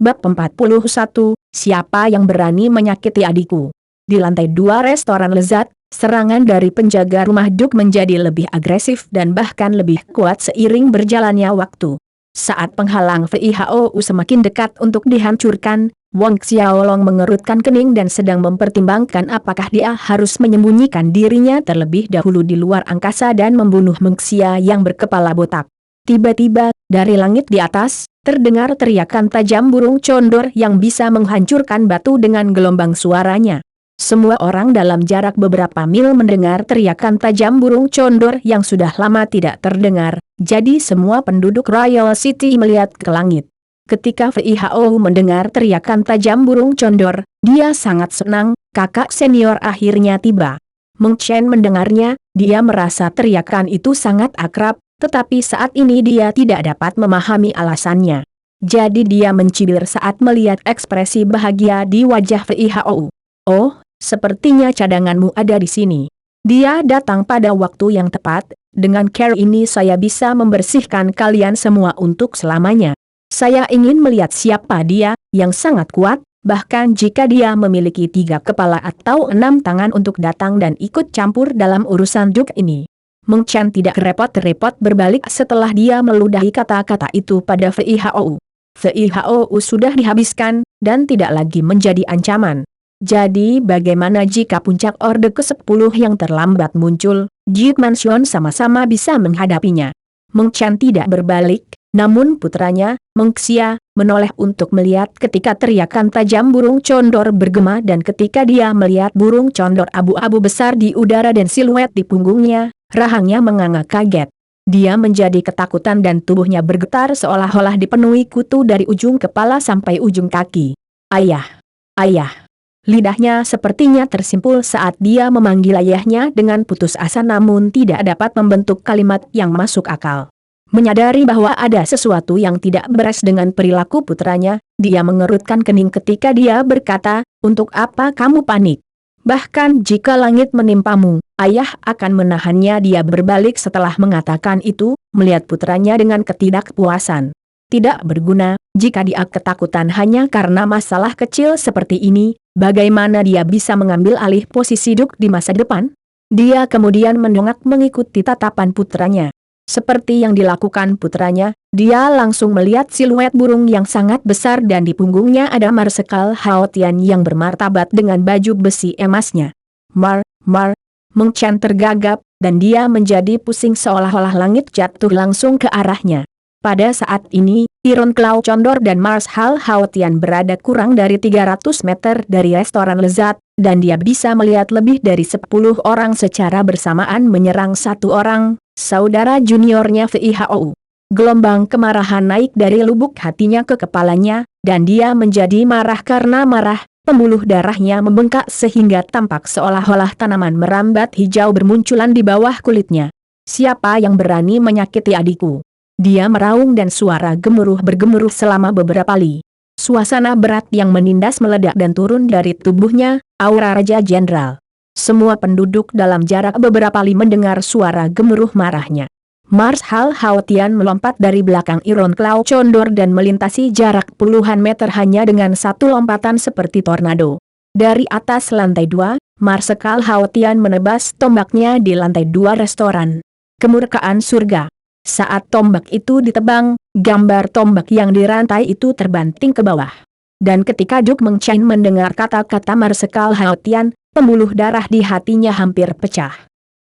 Bab 41, siapa yang berani menyakiti adikku? Di lantai 2 restoran lezat, serangan dari penjaga rumah Duk menjadi lebih agresif dan bahkan lebih kuat seiring berjalannya waktu. Saat penghalang VIHOU semakin dekat untuk dihancurkan, Wong Xiaolong mengerutkan kening dan sedang mempertimbangkan apakah dia harus menyembunyikan dirinya terlebih dahulu di luar angkasa dan membunuh Meng Xia yang berkepala botak. Tiba-tiba, dari langit di atas, terdengar teriakan tajam burung condor yang bisa menghancurkan batu dengan gelombang suaranya. Semua orang dalam jarak beberapa mil mendengar teriakan tajam burung condor yang sudah lama tidak terdengar, jadi semua penduduk Royal City melihat ke langit. Ketika VIHOU mendengar teriakan tajam burung condor, dia sangat senang, kakak senior akhirnya tiba. Meng Chen mendengarnya, dia merasa teriakan itu sangat akrab, tetapi saat ini dia tidak dapat memahami alasannya. Jadi dia mencibir saat melihat ekspresi bahagia di wajah VIHOU. Oh, sepertinya cadanganmu ada di sini. Dia datang pada waktu yang tepat, dengan cara ini saya bisa membersihkan kalian semua untuk selamanya. Saya ingin melihat siapa dia, yang sangat kuat, bahkan jika dia memiliki 3 kepala atau 6 tangan untuk datang dan ikut campur dalam urusan Duk ini. Meng Chen tidak repot-repot berbalik setelah dia meludahi kata-kata itu pada VIHOU. VIHOU sudah dihabiskan, dan tidak lagi menjadi ancaman. Jadi bagaimana jika puncak Orde ke-10 yang terlambat muncul, Jit Mansion sama-sama bisa menghadapinya. Meng Chen tidak berbalik, namun putranya, Meng Xia, menoleh untuk melihat ketika teriakan tajam burung condor bergema dan ketika dia melihat burung condor abu-abu besar di udara dan siluet di punggungnya, rahangnya menganga kaget. Dia menjadi ketakutan dan tubuhnya bergetar seolah-olah dipenuhi kutu dari ujung kepala sampai ujung kaki. Ayah! Ayah! Lidahnya sepertinya tersimpul saat dia memanggil ayahnya dengan putus asa namun tidak dapat membentuk kalimat yang masuk akal. Menyadari bahwa ada sesuatu yang tidak beres dengan perilaku putranya, dia mengerutkan kening ketika dia berkata, untuk apa kamu panik? Bahkan jika langit menimpamu, ayah akan menahannya. Dia berbalik setelah mengatakan itu, melihat putranya dengan ketidakpuasan. Tidak berguna, jika dia ketakutan hanya karena masalah kecil seperti ini, bagaimana dia bisa mengambil alih posisi Duk di masa depan? Dia kemudian mendongak mengikuti tatapan putranya. Seperti yang dilakukan putranya, dia langsung melihat siluet burung yang sangat besar dan di punggungnya ada Marsekal Hao Tian yang bermartabat dengan baju besi emasnya. Meng Chen tergagap, dan dia menjadi pusing seolah-olah langit jatuh langsung ke arahnya. Pada saat ini, Iron Claw Condor dan Marshal Hao Tian berada kurang dari 300 meter dari restoran lezat, dan dia bisa melihat lebih dari 10 orang secara bersamaan menyerang satu orang, saudara juniornya VIHOU. Gelombang kemarahan naik dari lubuk hatinya ke kepalanya, dan dia menjadi marah karena marah, pembuluh darahnya membengkak sehingga tampak seolah-olah tanaman merambat hijau bermunculan di bawah kulitnya. Siapa yang berani menyakiti adikku? Dia meraung dan suara gemuruh bergemuruh selama beberapa li. Suasana berat yang menindas meledak dan turun dari tubuhnya, aura Raja Jenderal. Semua penduduk dalam jarak beberapa li mendengar suara gemuruh marahnya. Marshal Hao Tian melompat dari belakang Iron Claw Condor dan melintasi jarak puluhan meter hanya dengan satu lompatan seperti tornado. Dari atas lantai 2, Marshal Hao Tian menebas tombaknya di lantai 2 restoran. Kemurkaan surga. Saat tombak itu ditebang, gambar tombak yang dirantai itu terbanting ke bawah. Dan ketika Duk Meng Chen mendengar kata-kata Marshal Hao Tian, pembuluh darah di hatinya hampir pecah.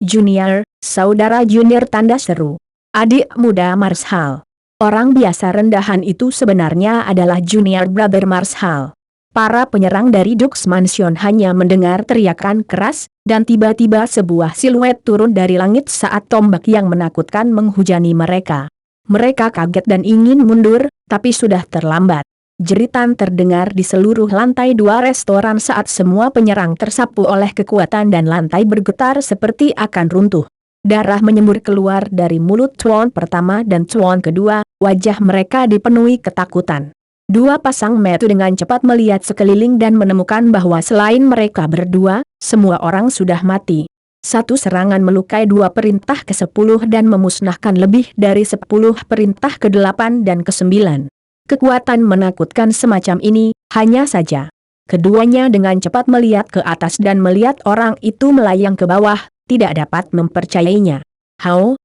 Junior, saudara junior, tanda seru. Adik muda Marshal. Orang biasa rendahan itu sebenarnya adalah junior brother Marshal. Para penyerang dari Duke's Mansion hanya mendengar teriakan keras, dan tiba-tiba sebuah siluet turun dari langit saat tombak yang menakutkan menghujani mereka. Mereka kaget dan ingin mundur, tapi sudah terlambat. Jeritan terdengar di seluruh lantai 2 restoran saat semua penyerang tersapu oleh kekuatan dan lantai bergetar seperti akan runtuh. Darah menyembur keluar dari mulut Tuan pertama dan Tuan kedua, wajah mereka dipenuhi ketakutan. Dua pasang mata dengan cepat melihat sekeliling dan menemukan bahwa selain mereka berdua, semua orang sudah mati. Satu serangan melukai 2 perintah ke-10 dan memusnahkan lebih dari 10 perintah ke-8 dan ke-9. Kekuatan menakutkan semacam ini, hanya saja. Keduanya dengan cepat melihat ke atas dan melihat orang itu melayang ke bawah, tidak dapat mempercayainya. Hao,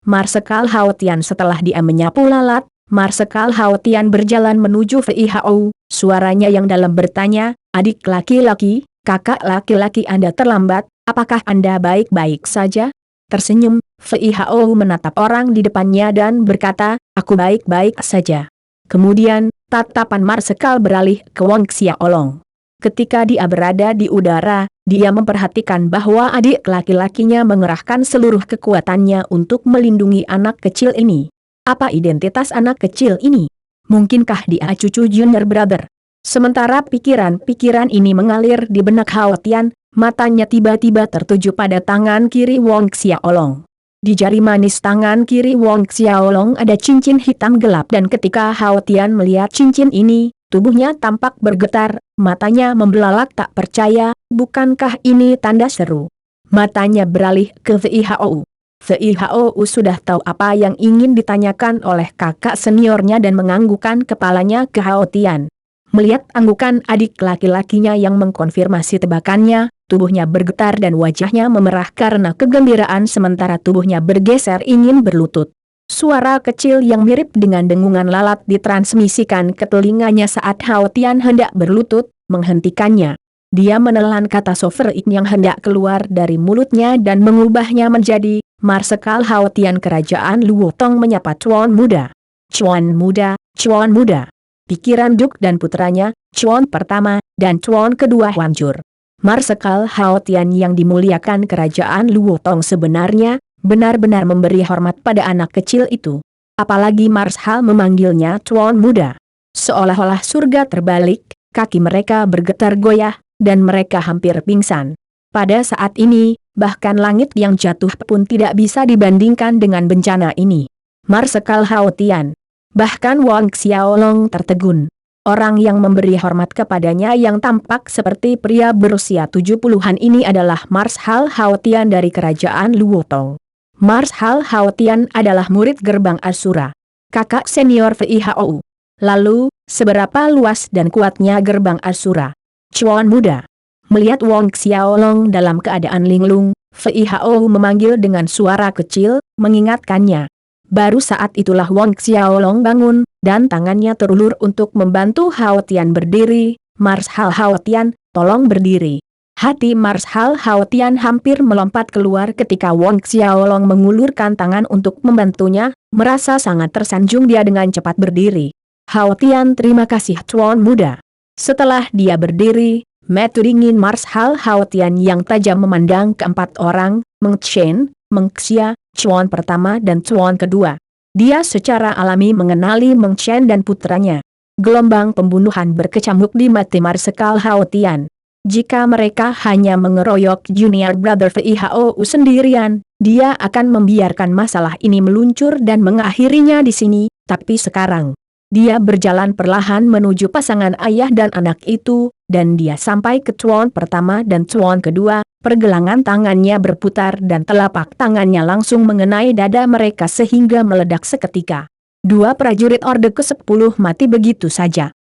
Marsekal Hao Tian. Setelah dia menyapu lalat, Marsekal Hao Tian berjalan menuju Fei Hao, suaranya yang dalam bertanya, adik laki-laki, kakak laki-laki Anda terlambat, apakah Anda baik-baik saja? Tersenyum, Fei Hao menatap orang di depannya dan berkata, aku baik-baik saja. Kemudian, tatapan Marsekal beralih ke Wang Xiaolong. Ketika dia berada di udara, dia memperhatikan bahwa adik laki-lakinya mengerahkan seluruh kekuatannya untuk melindungi anak kecil ini. Apa identitas anak kecil ini? Mungkinkah dia cucu junior brother? Sementara pikiran-pikiran ini mengalir di benak Hao Tian, matanya tiba-tiba tertuju pada tangan kiri Wang Xiaolong. Di jari manis tangan kiri Wang Xiaolong ada cincin hitam gelap dan ketika Hao Tian melihat cincin ini, tubuhnya tampak bergetar, matanya membelalak tak percaya, bukankah ini tanda seru? Matanya beralih ke Fei Hao. Fei Hao sudah tahu apa yang ingin ditanyakan oleh kakak seniornya dan menganggukkan kepalanya ke Hao Tian. Melihat anggukan adik laki-lakinya yang mengkonfirmasi tebakannya, tubuhnya bergetar dan wajahnya memerah karena kegembiraan sementara tubuhnya bergeser ingin berlutut. Suara kecil yang mirip dengan dengungan lalat ditransmisikan ke telinganya saat Hao Tian hendak berlutut, menghentikannya. Dia menelan kata sovereign yang hendak keluar dari mulutnya dan mengubahnya menjadi, Marsekal Hao Tian Kerajaan Luotong menyapa Cuan Muda. Cuan Muda, Cuan Muda. Pikiran Duk dan putranya, Cuan pertama, dan Cuan kedua hancur. Marsekal Hao Tian yang dimuliakan Kerajaan Luotong sebenarnya, benar-benar memberi hormat pada anak kecil itu. Apalagi Marshal memanggilnya Cuan Muda. Seolah-olah surga terbalik, kaki mereka bergetar goyah, dan mereka hampir pingsan. Pada saat ini, bahkan langit yang jatuh pun tidak bisa dibandingkan dengan bencana ini. Marsekal Hao Tian. Bahkan Wang Xiaolong tertegun. Orang yang memberi hormat kepadanya yang tampak seperti pria berusia 70-an ini adalah Marshal Hao Tian dari Kerajaan Luotong. Marshal Hao Tian adalah murid gerbang Asura. Kakak senior Fei Hao. Lalu, seberapa luas dan kuatnya gerbang Asura? Cuan Muda. Melihat Wang Xiaolong dalam keadaan linglung, Fei Hao memanggil dengan suara kecil, mengingatkannya. Baru saat itulah Wang Xiaolong bangun, dan tangannya terulur untuk membantu Hao Tian berdiri. Marshal Hao Tian, tolong berdiri. Hati Marshal Hao Tian hampir melompat keluar ketika Wang Xiaolong mengulurkan tangan untuk membantunya, merasa sangat tersanjung dia dengan cepat berdiri. Hao Tian terima kasih Cuan Muda. Setelah dia berdiri, mata dingin Marshal Hao Tian yang tajam memandang keempat orang, Meng Chen, Meng Xia, Cuan pertama dan Cuan kedua. Dia secara alami mengenali Meng Chen dan putranya. Gelombang pembunuhan berkecamuk di mata Marsekal Hao Tian. Jika mereka hanya mengeroyok junior brother Fei Hao sendirian, dia akan membiarkan masalah ini meluncur dan mengakhirinya di sini, tapi sekarang dia berjalan perlahan menuju pasangan ayah dan anak itu, dan dia sampai ke Cuan pertama dan Cuan kedua, pergelangan tangannya berputar dan telapak tangannya langsung mengenai dada mereka sehingga meledak seketika. Dua prajurit Orde ke-10 mati begitu saja.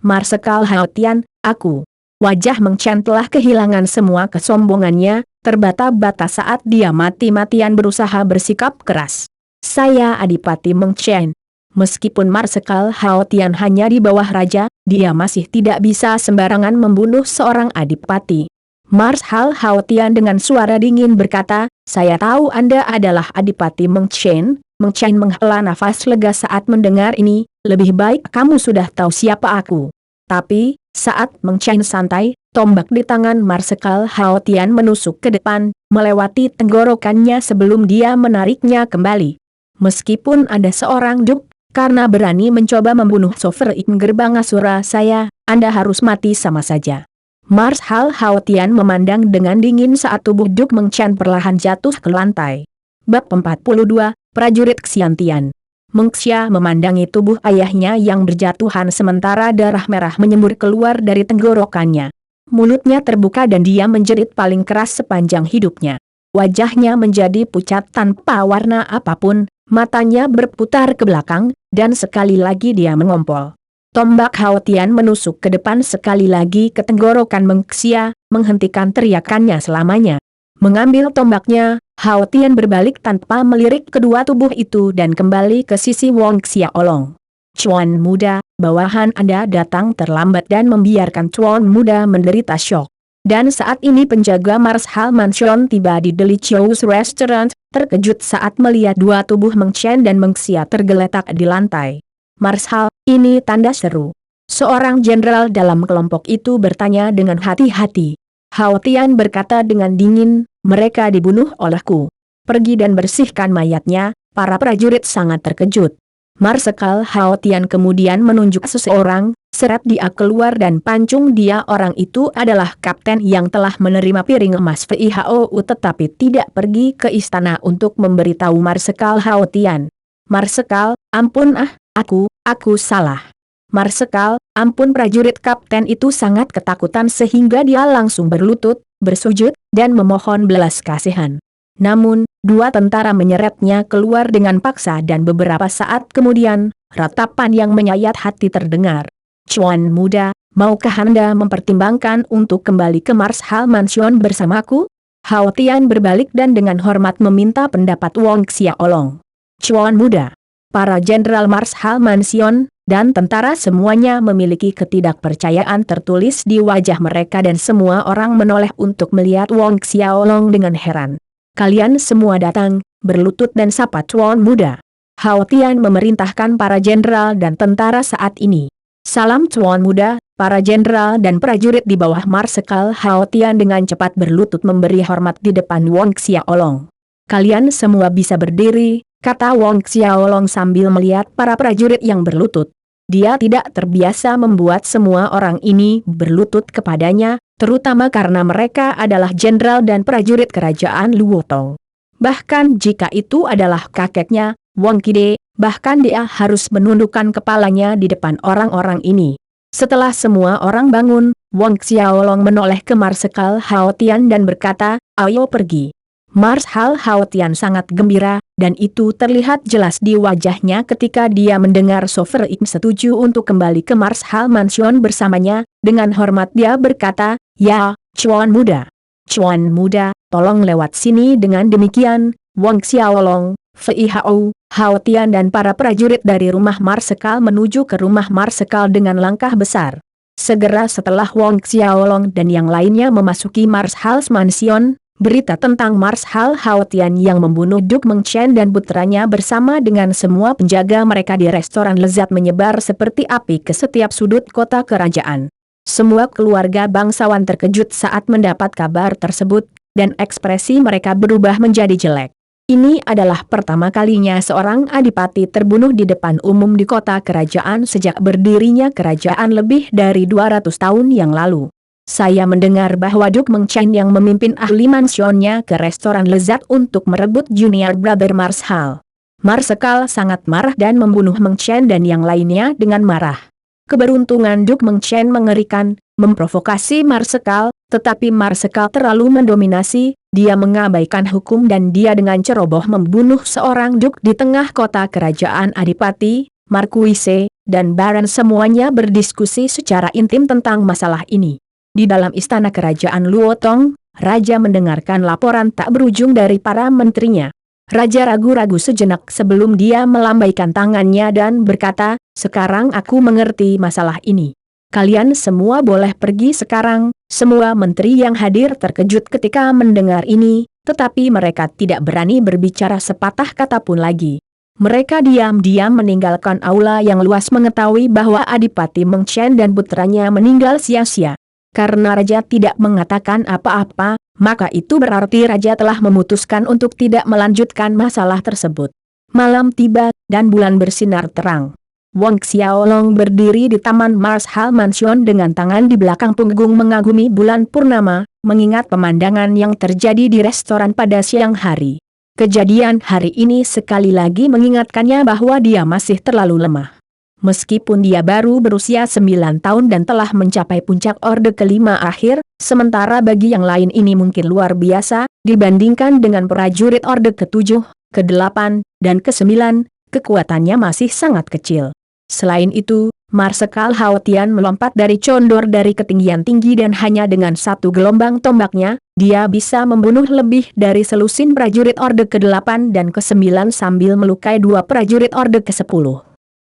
Marsekal Hao Tian, aku. Wajah Meng Chen telah kehilangan semua kesombongannya, terbata-bata saat dia mati-matian berusaha bersikap keras. Saya Adipati Meng Chen. Meskipun Marsekal Hao Tian hanya di bawah raja, dia masih tidak bisa sembarangan membunuh seorang adipati. Marshal Hao Tian dengan suara dingin berkata, saya tahu Anda adalah Adipati Meng Chen. Meng Chen menghela nafas lega saat mendengar ini, lebih baik kamu sudah tahu siapa aku. Tapi, saat Meng Chen santai, tombak di tangan Marsekal Hao Tian menusuk ke depan, melewati tenggorokannya sebelum dia menariknya kembali. Meskipun ada seorang Duk, karena berani mencoba membunuh sovereign gerbang Asura saya, Anda harus mati sama saja. Marshal Hao Tian memandang dengan dingin saat tubuh Duk Meng Chen perlahan jatuh ke lantai. Bab 42, Prajurit Xiantian. Meng Xia memandangi tubuh ayahnya yang berjatuhan sementara darah merah menyembur keluar dari tenggorokannya. Mulutnya terbuka dan dia menjerit paling keras sepanjang hidupnya. Wajahnya menjadi pucat tanpa warna apapun, Matanya berputar ke belakang, dan sekali lagi dia mengompol. Tombak Hao Tian menusuk ke depan sekali lagi ke tenggorokan Meng Xia, menghentikan teriakannya selamanya. Mengambil tombaknya, Hao Tian berbalik tanpa melirik kedua tubuh itu dan kembali ke sisi Wong Xia Olong. "Cuan muda, bawahan Anda datang terlambat dan membiarkan Cuan muda menderita syok." Dan saat ini penjaga Marshal Mansion tiba di Delicious Restaurant, terkejut saat melihat dua tubuh Meng Chen dan Meng Xia tergeletak di lantai. "Marshal, ini tanda seru." Seorang jenderal dalam kelompok itu bertanya dengan hati-hati. Hao Tian berkata dengan dingin, "Mereka dibunuh olehku. Pergi dan bersihkan mayatnya." Para prajurit sangat terkejut. Marsekal Hao Tian kemudian menunjuk seseorang, seret dia keluar dan pancung dia. Orang itu adalah kapten yang telah menerima piring emas VIHOU tetapi tidak pergi ke istana untuk memberitahu Marsekal Hao Tian. "Marsekal, ampun aku salah." "Marsekal, ampun." Prajurit kapten itu sangat ketakutan sehingga dia langsung berlutut, bersujud, dan memohon belas kasihan. Namun, dua tentara menyeretnya keluar dengan paksa dan beberapa saat kemudian, ratapan yang menyayat hati terdengar. "Cuan muda, maukah Anda mempertimbangkan untuk kembali ke Marshal Mansion bersamaku?" Hao Tian berbalik dan dengan hormat meminta pendapat Wong Xia Olong. "Cuan muda." Para jenderal Marshal Mansion dan tentara semuanya memiliki ketidakpercayaan tertulis di wajah mereka dan semua orang menoleh untuk melihat Wong Xia Olong dengan heran. "Kalian semua datang, berlutut dan sapa Cuan muda." Hao Tian memerintahkan para jenderal dan tentara saat ini. "Salam Cuan muda." Para jenderal dan prajurit di bawah Marsekal Hao Tian dengan cepat berlutut memberi hormat di depan Wong Xia Olong. "Kalian semua bisa berdiri," kata Wong Xia Olong sambil melihat para prajurit yang berlutut. Dia tidak terbiasa membuat semua orang ini berlutut kepadanya, terutama karena mereka adalah jenderal dan prajurit kerajaan Luotong. Bahkan jika itu adalah kakeknya, Wong Kide, bahkan dia harus menundukkan kepalanya di depan orang-orang ini. Setelah semua orang bangun, Wong Xiaolong menoleh ke Marsekal Hao Tian dan berkata, "Ayo pergi." Marshal Hao Tian sangat gembira, dan itu terlihat jelas di wajahnya ketika dia mendengar Sofer Im setuju untuk kembali ke Marshal Mansion bersamanya. Dengan hormat dia berkata, "Ya, Cuan muda. Cuan muda, tolong lewat sini." Dengan demikian, Wong Xiaolong, VIHOU, Hao Tian dan para prajurit dari rumah Marsekal menuju ke rumah Marsekal dengan langkah besar. Segera setelah Wong Xiaolong dan yang lainnya memasuki Marshal Mansion, berita tentang Marshal Hao Tian yang membunuh Duk Meng Chen dan putranya bersama dengan semua penjaga mereka di restoran lezat menyebar seperti api ke setiap sudut kota kerajaan. Semua keluarga bangsawan terkejut saat mendapat kabar tersebut, dan ekspresi mereka berubah menjadi jelek. Ini adalah pertama kalinya seorang adipati terbunuh di depan umum di kota kerajaan sejak berdirinya kerajaan lebih dari 200 tahun yang lalu. "Saya mendengar bahwa Duk Meng Chen yang memimpin ahli mansionnya ke restoran lezat untuk merebut junior brother Marshal." Marsekal sangat marah dan membunuh Meng Chen dan yang lainnya dengan marah. Keberuntungan Duk Meng Chen mengerikan, memprovokasi Marsekal, tetapi Marsekal terlalu mendominasi, dia mengabaikan hukum dan dia dengan ceroboh membunuh seorang Duk di tengah kota kerajaan adipati, Markuise, dan Baron semuanya berdiskusi secara intim tentang masalah ini. Di dalam istana kerajaan Luotong, Raja mendengarkan laporan tak berujung dari para menterinya. Raja ragu-ragu sejenak sebelum dia melambaikan tangannya dan berkata, "Sekarang aku mengerti masalah ini. Kalian semua boleh pergi sekarang." Semua menteri yang hadir terkejut ketika mendengar ini, tetapi mereka tidak berani berbicara sepatah kata pun lagi. Mereka diam-diam meninggalkan aula yang luas mengetahui bahwa Adipati Meng Chen dan putranya meninggal sia-sia. Karena Raja tidak mengatakan apa-apa, maka itu berarti Raja telah memutuskan untuk tidak melanjutkan masalah tersebut. Malam tiba, dan bulan bersinar terang. Wong Xiaolong berdiri di taman Marshal Mansion dengan tangan di belakang punggung mengagumi bulan purnama, mengingat pemandangan yang terjadi di restoran pada siang hari. Kejadian hari ini sekali lagi mengingatkannya bahwa dia masih terlalu lemah. Meskipun dia baru berusia 9 tahun dan telah mencapai puncak orde kelima akhir, sementara bagi yang lain ini mungkin luar biasa, dibandingkan dengan prajurit orde ke-7, ke-8, dan ke-9, kekuatannya masih sangat kecil. Selain itu, Marsekal Hao Tian melompat dari condor dari ketinggian tinggi dan hanya dengan satu gelombang tombaknya, dia bisa membunuh lebih dari selusin prajurit Orde ke-8 dan ke-9 sambil melukai 2 prajurit Orde ke-10.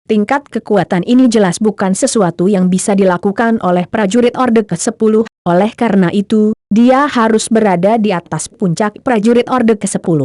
Tingkat kekuatan ini jelas bukan sesuatu yang bisa dilakukan oleh prajurit Orde ke-10, oleh karena itu, dia harus berada di atas puncak prajurit Orde ke-10.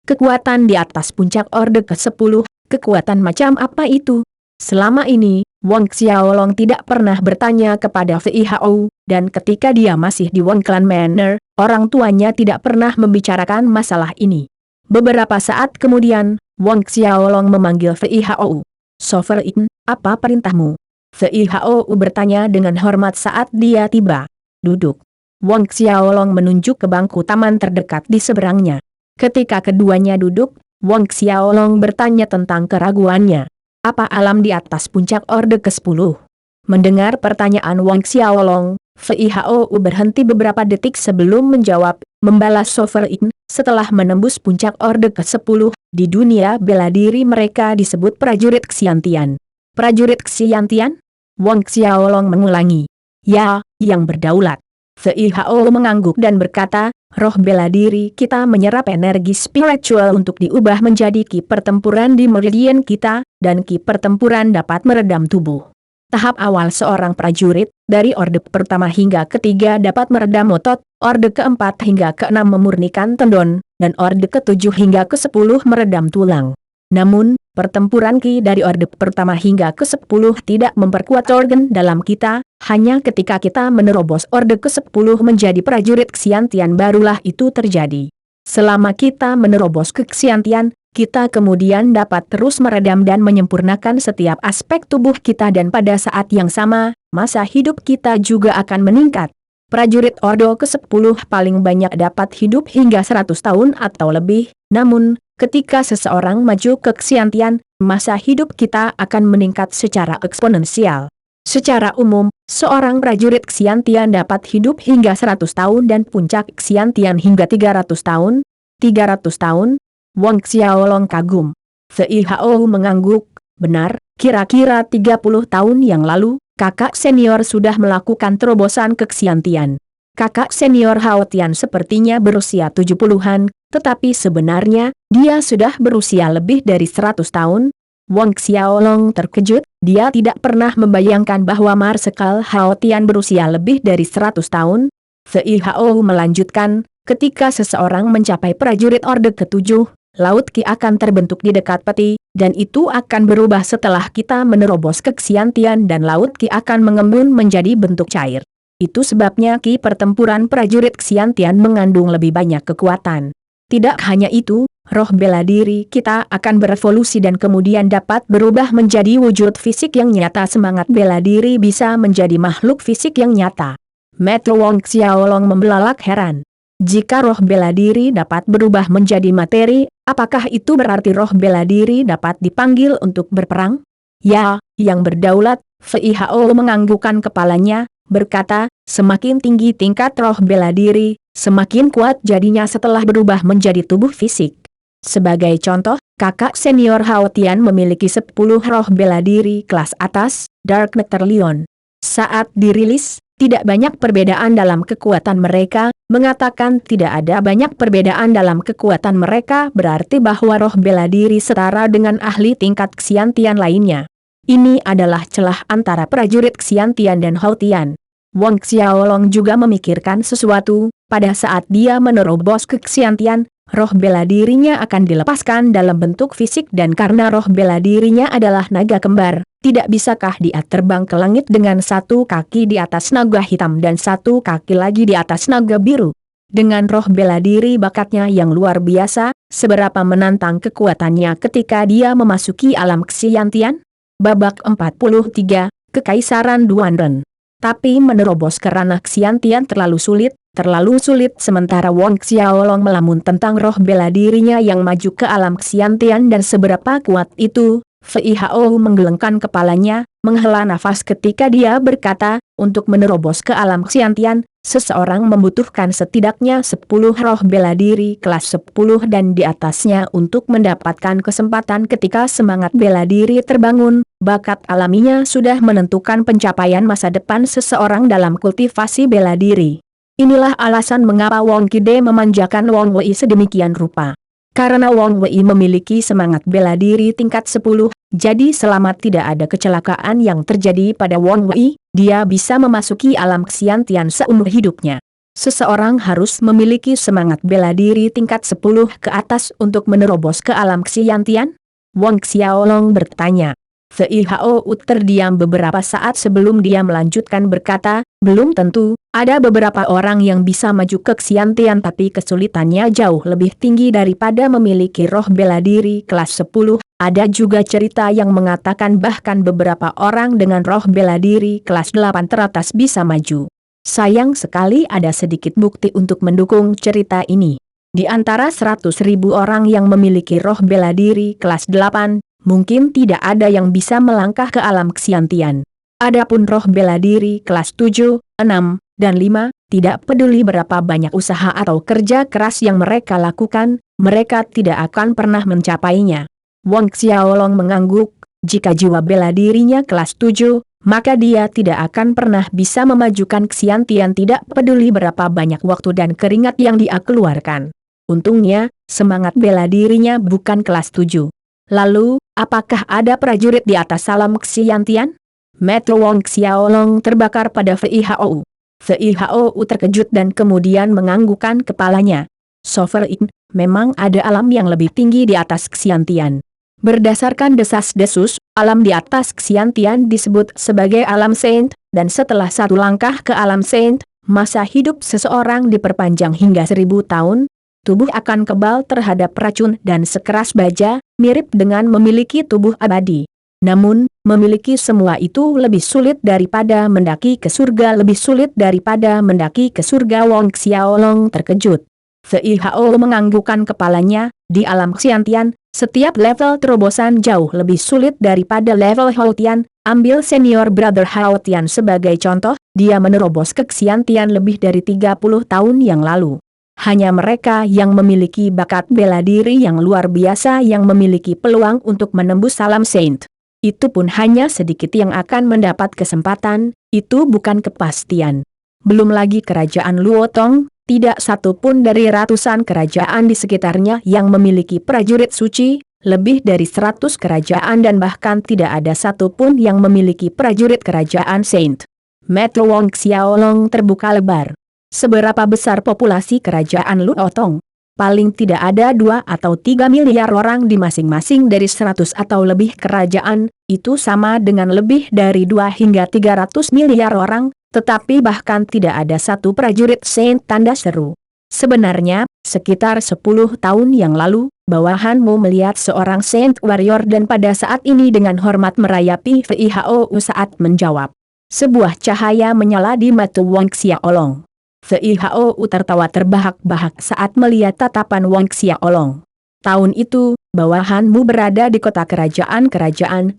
Kekuatan di atas puncak Orde ke-10, kekuatan macam apa itu? Selama ini, Wang Xiaolong tidak pernah bertanya kepada Fei Hao, dan ketika dia masih di Wang Clan Manor, orang tuanya tidak pernah membicarakan masalah ini. Beberapa saat kemudian, Wang Xiaolong memanggil Fei Hao. "Sovereign, apa perintahmu?" Fei Hao bertanya dengan hormat saat dia tiba. "Duduk." Wang Xiaolong menunjuk ke bangku taman terdekat di seberangnya. Ketika keduanya duduk, Wang Xiaolong bertanya tentang keraguannya. "Apa alam di atas puncak Orde ke-10? Mendengar pertanyaan Wang Xiaolong, Fei Hao berhenti beberapa detik sebelum menjawab, membalas Sovereign, setelah menembus puncak Orde ke-10, di dunia bela diri mereka disebut prajurit Xiantian. Prajurit Xiantian? Wang Xiaolong mengulangi. "Ya, yang berdaulat." Fei Hao mengangguk dan berkata, "Roh bela diri kita menyerap energi spiritual untuk diubah menjadi ki pertempuran di meridian kita, dan ki pertempuran dapat meredam tubuh. Tahap awal seorang prajurit, dari orde pertama hingga ketiga dapat meredam otot, orde keempat hingga keenam memurnikan tendon, dan orde ketujuh hingga ke-10 meredam tulang. Namun, pertempuran ki dari orde pertama hingga ke-10 tidak memperkuat organ dalam kita, hanya ketika kita menerobos orde ke-10 menjadi prajurit Xiantian barulah itu terjadi. Selama kita menerobos ke Xiantian, kita kemudian dapat terus meredam dan menyempurnakan setiap aspek tubuh kita dan pada saat yang sama, masa hidup kita juga akan meningkat. Prajurit Orde ke-10 paling banyak dapat hidup hingga 100 tahun atau lebih, namun, ketika seseorang maju ke Xiantian, masa hidup kita akan meningkat secara eksponensial. Secara umum, seorang prajurit Xiantian dapat hidup hingga 100 tahun dan puncak Xiantian hingga 300 tahun. 300 tahun? Wang Xiaolong kagum. Fei Hao mengangguk, "Benar, kira-kira 30 tahun yang lalu, kakak senior sudah melakukan terobosan ke Xiantian. Kakak senior Hao Tian sepertinya berusia 70-an, tetapi sebenarnya, dia sudah berusia lebih dari 100 tahun. Wang Xiaolong terkejut, dia tidak pernah membayangkan bahwa Marsekal Hao Tian berusia lebih dari 100 tahun. Fei Hao melanjutkan, ketika seseorang mencapai prajurit Orde ke-7, Laut Ki akan terbentuk di dekat peti, dan itu akan berubah setelah kita menerobos ke Xiantian dan Laut Ki akan mengembun menjadi bentuk cair. Itu sebabnya ki pertempuran prajurit Xiantian mengandung lebih banyak kekuatan. Tidak hanya itu, roh bela diri kita akan berevolusi dan kemudian dapat berubah menjadi wujud fisik yang nyata. Semangat bela diri bisa menjadi makhluk fisik yang nyata." Mata Wang Xiaolong membelalak heran. Jika roh bela diri dapat berubah menjadi materi, apakah itu berarti roh bela diri dapat dipanggil untuk berperang? "Ya, yang berdaulat," Fei Hao menganggukkan kepalanya, berkata, "semakin tinggi tingkat roh bela diri, semakin kuat jadinya setelah berubah menjadi tubuh fisik. Sebagai contoh, kakak senior Hao Tian memiliki 10 roh bela diri kelas atas, Dark Nectar Lion. Saat dirilis, tidak banyak perbedaan dalam kekuatan mereka. Mengatakan tidak ada banyak perbedaan dalam kekuatan mereka berarti bahwa roh bela diri setara dengan ahli tingkat Xiantian lainnya. Ini adalah celah antara prajurit Xiantian dan Hao Tian." Wang Xiaolong juga memikirkan sesuatu, pada saat dia menerobos ke Xiantian, roh bela dirinya akan dilepaskan dalam bentuk fisik dan karena roh bela dirinya adalah naga kembar, tidak bisakah dia terbang ke langit dengan satu kaki di atas naga hitam dan satu kaki lagi di atas naga biru? Dengan roh bela diri bakatnya yang luar biasa, seberapa menantang kekuatannya ketika dia memasuki alam Xiantian? Babak 43, Kekaisaran Duanren. Tapi menerobos ke ranah Xiantian terlalu sulit sementara Wang Xiaolong melamun tentang roh bela dirinya yang maju ke alam Xiantian dan seberapa kuat itu. Fei Hao menggelengkan kepalanya, menghela nafas ketika dia berkata, "Untuk menerobos ke alam Xiantian, Seseorang membutuhkan setidaknya 10 roh bela diri kelas 10 dan di atasnya untuk mendapatkan kesempatan ketika semangat bela diri terbangun, bakat alaminya sudah menentukan pencapaian masa depan seseorang dalam kultivasi bela diri. Inilah alasan mengapa Wong Kide memanjakan Wong Wei sedemikian rupa. Karena Wong Wei memiliki semangat bela diri tingkat 10, jadi selama tidak ada kecelakaan yang terjadi pada Wong Wei, dia bisa memasuki alam ksiantian seumur hidupnya. Seseorang harus memiliki semangat bela diri tingkat 10 ke atas untuk menerobos ke alam ksiantian? Wong Xiaolong bertanya. Fei Hao terdiam beberapa saat sebelum dia melanjutkan berkata, belum tentu, ada beberapa orang yang bisa maju ke ksiantian tapi kesulitannya jauh lebih tinggi daripada memiliki roh bela diri kelas 10. Ada juga cerita yang mengatakan bahkan beberapa orang dengan roh bela diri kelas 8 teratas bisa maju. Sayang sekali ada sedikit bukti untuk mendukung cerita ini. Di antara 100.000 orang yang memiliki roh bela diri kelas 8, mungkin tidak ada yang bisa melangkah ke alam ksiantian. Adapun roh bela diri kelas 7, 6, dan 5, tidak peduli berapa banyak usaha atau kerja keras yang mereka lakukan, mereka tidak akan pernah mencapainya. Wong Xiaolong mengangguk, jika jiwa bela dirinya kelas 7, maka dia tidak akan pernah bisa memajukan ksiantian tidak peduli berapa banyak waktu dan keringat yang dia keluarkan. Untungnya, semangat bela dirinya bukan kelas 7. Lalu, apakah ada prajurit di atas alam ksiantian? Mata Wong Xiaolong terbakar pada Fei Hao. Fei Hao terkejut dan kemudian menganggukkan kepalanya. Sovereign, memang ada alam yang lebih tinggi di atas ksiantian. Berdasarkan desas-desus, alam di atas ksiantian disebut sebagai alam saint, dan setelah satu langkah ke alam saint, masa hidup seseorang diperpanjang hingga 1000 tahun. Tubuh akan kebal terhadap racun dan sekeras baja, mirip dengan memiliki tubuh abadi. Namun, memiliki semua itu lebih sulit daripada mendaki ke surga. Lebih sulit daripada mendaki ke surga. Wong Xiaolong terkejut. Fei Hao menganggukkan kepalanya, di alam ksiantian, setiap level terobosan jauh lebih sulit daripada level Haotian. Ambil senior brother Haotian sebagai contoh, dia menerobos ke ksiantian lebih dari 30 tahun yang lalu. Hanya mereka yang memiliki bakat bela diri yang luar biasa yang memiliki peluang untuk menembus alam saint. Itu pun hanya sedikit yang akan mendapat kesempatan, itu bukan kepastian. Belum lagi kerajaan Luotong, tidak satu pun dari ratusan kerajaan di sekitarnya yang memiliki prajurit suci, lebih dari 100 kerajaan dan bahkan tidak ada satu pun yang memiliki prajurit kerajaan saint. Mata Wong Xiaolong terbuka lebar. Seberapa besar populasi kerajaan Luotong? Paling tidak ada 2 atau 3 miliar orang di masing-masing dari 100 atau lebih kerajaan, itu sama dengan lebih dari 2 hingga 300 miliar orang, tetapi bahkan tidak ada satu prajurit saint. Tanda seru. Sebenarnya, sekitar 10 tahun yang lalu, bawahanmu melihat seorang saint warrior dan pada saat ini dengan hormat merayapi Fei Hao saat menjawab. Sebuah cahaya menyala di mata Wong Xiaolong. Fei Hao tertawa terbahak-bahak saat melihat tatapan Wong Xiaolong. Tahun itu, bawahanmu berada di kota kerajaan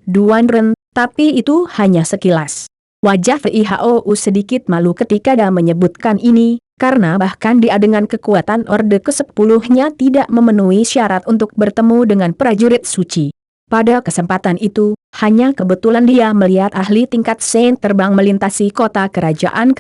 Duanren, tapi itu hanya sekilas. Wajah Fei Hao sedikit malu ketika dia menyebutkan ini, karena bahkan dia dengan kekuatan Orde ke-10-nya tidak memenuhi syarat untuk bertemu dengan prajurit suci. Pada kesempatan itu, hanya kebetulan dia melihat ahli tingkat saint terbang melintasi kota kerajaan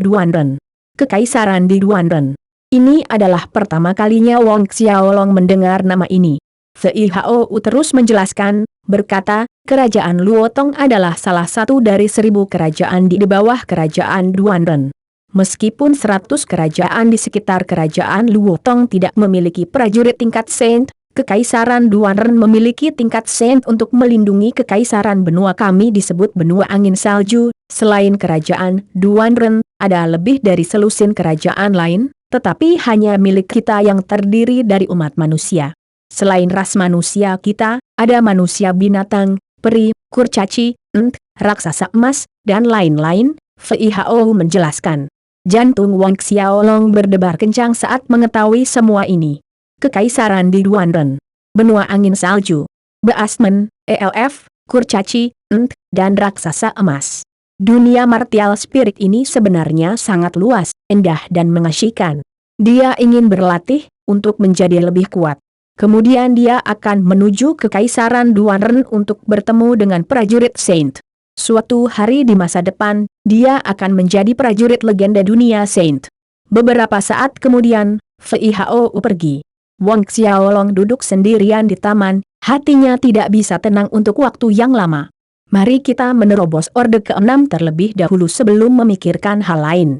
Duanren. Kekaisaran di Duanren. Ini adalah pertama kalinya Wong Xiaolong mendengar nama ini. Fei Hao terus menjelaskan, berkata, kerajaan Luotong adalah salah satu dari 1000 kerajaan di bawah kerajaan Duanren. Meskipun 100 kerajaan di sekitar kerajaan Luotong tidak memiliki prajurit tingkat saint, Kekaisaran Duanren memiliki tingkat saint untuk melindungi kekaisaran benua kami disebut benua angin salju. Selain kerajaan Duanren, ada lebih dari selusin kerajaan lain, tetapi hanya milik kita yang terdiri dari umat manusia. Selain ras manusia kita, ada manusia binatang, peri, kurcaci, raksasa emas, dan lain-lain, Fei Hao menjelaskan. Jantung Wong Xiaolong berdebar kencang saat mengetahui semua ini. Kekaisaran di Duanren, benua angin salju, Beasmen, ELF, kurcaci, dan raksasa emas. Dunia martial spirit ini sebenarnya sangat luas, indah dan mengasyikan. Dia ingin berlatih untuk menjadi lebih kuat. Kemudian dia akan menuju ke Kaisaran Duanren untuk bertemu dengan prajurit Saint. Suatu hari di masa depan, dia akan menjadi prajurit legenda dunia Saint. Beberapa saat kemudian, Fei Hao pergi. Wang Xiaolong duduk sendirian di taman, hatinya tidak bisa tenang untuk waktu yang lama. Mari kita menerobos orde ke-6 terlebih dahulu sebelum memikirkan hal lain.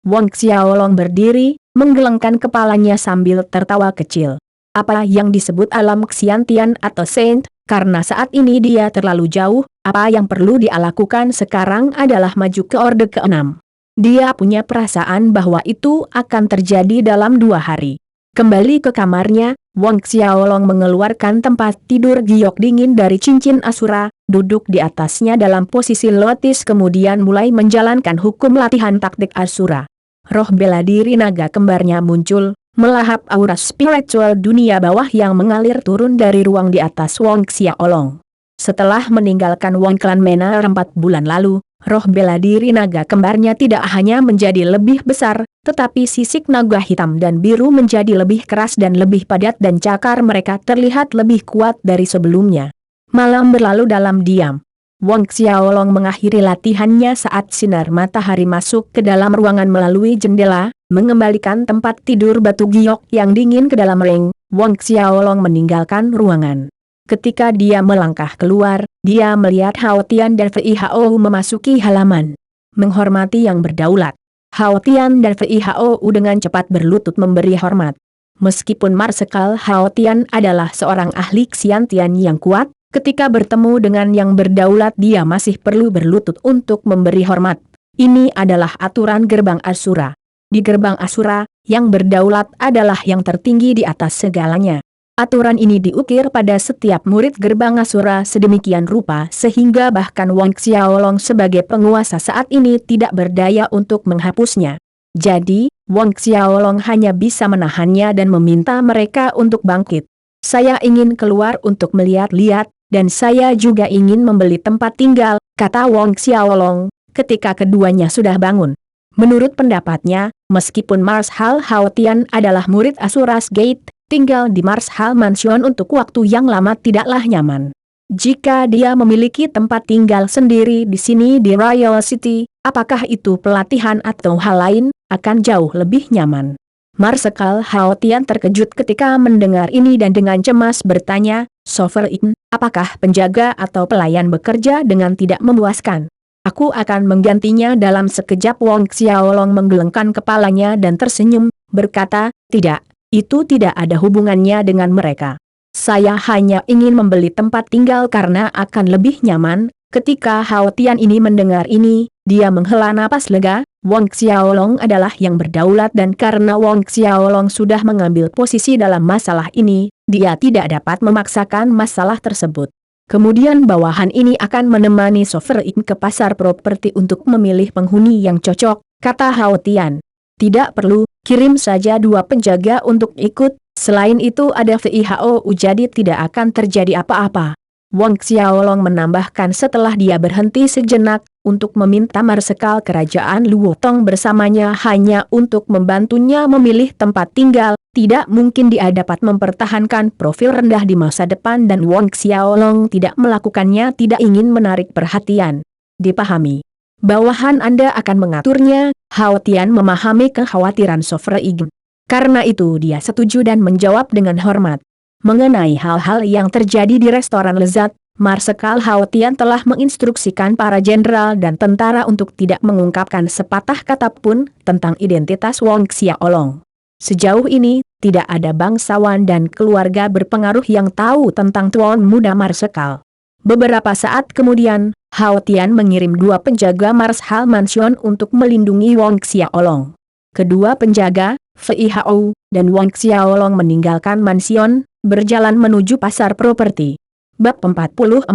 Wang Xiaolong berdiri, menggelengkan kepalanya sambil tertawa kecil. Apa yang disebut alam Xiantian atau Saint, karena saat ini dia terlalu jauh, apa yang perlu dia lakukan sekarang adalah maju ke orde ke-6. Dia punya perasaan bahwa itu akan terjadi dalam 2 hari. Kembali ke kamarnya, Wang Xiaolong mengeluarkan tempat tidur giok dingin dari cincin Asura, duduk di atasnya dalam posisi lotus kemudian mulai menjalankan hukum latihan taktik Asura. Roh bela diri naga kembarnya muncul, melahap aura spiritual dunia bawah yang mengalir turun dari ruang di atas Wang Xiaolong. Setelah meninggalkan Wang Clan Manor 4 bulan lalu, roh bela diri naga kembarnya tidak hanya menjadi lebih besar, tetapi sisik naga hitam dan biru menjadi lebih keras dan lebih padat dan cakar mereka terlihat lebih kuat dari sebelumnya. Malam berlalu dalam diam. Wang Xiaolong mengakhiri latihannya saat sinar matahari masuk ke dalam ruangan melalui jendela, mengembalikan tempat tidur batu giok yang dingin ke dalam ring. Wang Xiaolong meninggalkan ruangan. Ketika dia melangkah keluar, dia melihat Hao Tian dan Fei Hao memasuki halaman. Menghormati yang berdaulat. Hao Tian dan Fei Hao dengan cepat berlutut memberi hormat. Meskipun Marsekal Hao Tian adalah seorang ahli Xiantian yang kuat, ketika bertemu dengan yang berdaulat dia masih perlu berlutut untuk memberi hormat. Ini adalah aturan gerbang Asura. Di gerbang Asura, yang berdaulat adalah yang tertinggi di atas segalanya. Aturan ini diukir pada setiap murid gerbang Asura sedemikian rupa sehingga bahkan Wang Xiaolong sebagai penguasa saat ini tidak berdaya untuk menghapusnya. Jadi, Wang Xiaolong hanya bisa menahannya dan meminta mereka untuk bangkit. Saya ingin keluar untuk melihat-lihat, dan saya juga ingin membeli tempat tinggal, kata Wang Xiaolong, ketika keduanya sudah bangun. Menurut pendapatnya, meskipun Marshal Hao Tian adalah murid Asura's Gate, tinggal di Marshal Mansion untuk waktu yang lama tidaklah nyaman. Jika dia memiliki tempat tinggal sendiri di sini di Royal City, apakah itu pelatihan atau hal lain, akan jauh lebih nyaman. Marshal Hao Tian terkejut ketika mendengar ini dan dengan cemas bertanya, Sovereign, apakah penjaga atau pelayan bekerja dengan tidak memuaskan? Aku akan menggantinya dalam sekejap. Wang Xiaolong menggelengkan kepalanya dan tersenyum, berkata, tidak. Itu tidak ada hubungannya dengan mereka. Saya hanya ingin membeli tempat tinggal karena akan lebih nyaman. Ketika Hao Tian ini mendengar ini, dia menghela napas lega. Wang Xiaolong adalah yang berdaulat dan karena Wang Xiaolong sudah mengambil posisi dalam masalah ini, dia tidak dapat memaksakan masalah tersebut. Kemudian bawahan ini akan menemani Sovereign ke pasar properti untuk memilih penghuni yang cocok, kata Hao Tian. Tidak perlu, kirim saja 2 penjaga untuk ikut, selain itu ada Fei Hao jadi tidak akan terjadi apa-apa. Wang Xiaolong menambahkan setelah dia berhenti sejenak, untuk meminta Marsekal Kerajaan Luotong bersamanya hanya untuk membantunya memilih tempat tinggal, tidak mungkin dia dapat mempertahankan profil rendah di masa depan dan Wang Xiaolong tidak melakukannya tidak ingin menarik perhatian. Dipahami. Bawahan Anda akan mengaturnya. Hao Tian memahami kekhawatiran Sovereign. Karena itu dia setuju dan menjawab dengan hormat. Mengenai hal-hal yang terjadi di restoran lezat, Marsekal Hao Tian telah menginstruksikan para jenderal dan tentara untuk tidak mengungkapkan sepatah kata pun tentang identitas Wang Xiaolong. Sejauh ini, tidak ada bangsawan dan keluarga berpengaruh yang tahu tentang Tuan Muda Marsekal. Beberapa saat kemudian, Hao Tian mengirim 2 penjaga Marshal Mansion untuk melindungi Wang Xiaolong. Kedua penjaga, Fei Hao, dan Wang Xiaolong meninggalkan mansion, berjalan menuju pasar properti. Bab 44,